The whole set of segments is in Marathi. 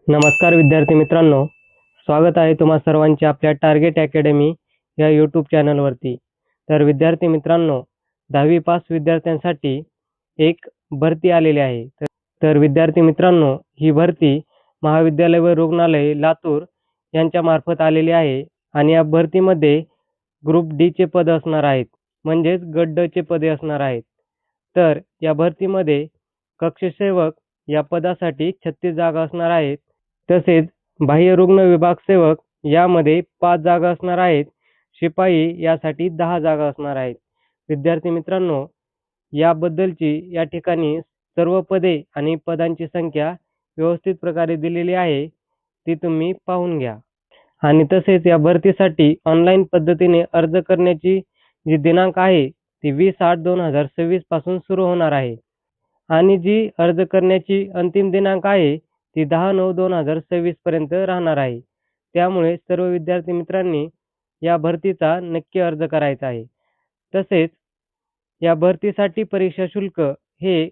नमस्कार विद्यार्थी मित्रांनो, स्वागत आहे तुम्हा सर्वांचे आपल्या टार्गेट अकॅडमी या यूट्यूब चॅनलवरती. तर विद्यार्थी मित्रांनो, 10वी पास विद्यार्थ्यांसाठी एक भरती आलेली आहे. तर विद्यार्थी मित्रांनो, ही भरती महाविद्यालय व रुग्णालय लातूर यांच्यामार्फत आलेली आहे आणि या भरतीमध्ये ग्रुप डीचे पद असणार आहेत, म्हणजेच गट ड चे पदे असणार आहेत. तर या भरतीमध्ये कक्षसेवक या पदासाठी 36 जागा असणार आहेत. तसेच बाह्य रुग्ण विभाग सेवक यामध्ये 5 जागा असणार आहेत. शिपाई यासाठी 10 जागा असणार आहेत. विद्यार्थी मित्रांनो, याबद्दलची या ठिकाणी सर्व पदे आणि पदांची संख्या व्यवस्थित प्रकारे दिलेली आहे. ती तुम्ही पाहून घ्या. आणि तसेच या भरतीसाठी ऑनलाईन पद्धतीने अर्ज करण्याची जी दिनांक आहे ती 20/8/2026 पासून सुरू होणार आहे. आणि जी अर्ज करण्याची अंतिम दिनांक आहे ती 10/9/2026 पर्यंत राहणार आहे. त्यामुळे सर्व विद्यार्थी मित्रांनी या भरतीचा नक्की अर्ज करायचा आहे. तसेच या भरतीसाठी परीक्षा शुल्क हे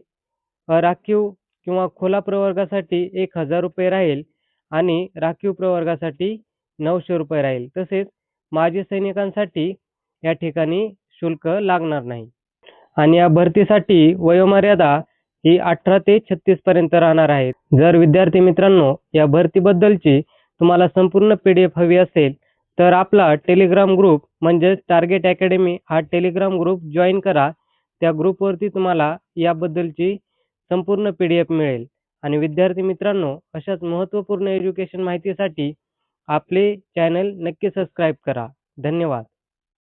राखीव किंवा खुला प्रवर्गासाठी ₹1000 राहील आणि राखीव प्रवर्गासाठी ₹900 राहील. तसेच माजी सैनिकांसाठी या ठिकाणी शुल्क लागणार नाही. आणि या भरतीसाठी वयोमर्यादा ही 18 ते 36 पर्यंत राहणार आहे. जर विद्यार्थी मित्रांनो या भरतीबद्दलची तुम्हाला संपूर्ण PDF हवी असेल तर आपला टेलिग्राम ग्रुप म्हणजेच टार्गेट अकॅडमी हा टेलिग्राम ग्रुप जॉइन करा. त्या ग्रुपवरती तुम्हाला याबद्दलची संपूर्ण PDF मिळेल. आणि विद्यार्थी मित्रांनो, अशाच महत्त्वपूर्ण एज्युकेशन माहितीसाठी आपले चॅनल नक्की सबस्क्राईब करा. धन्यवाद.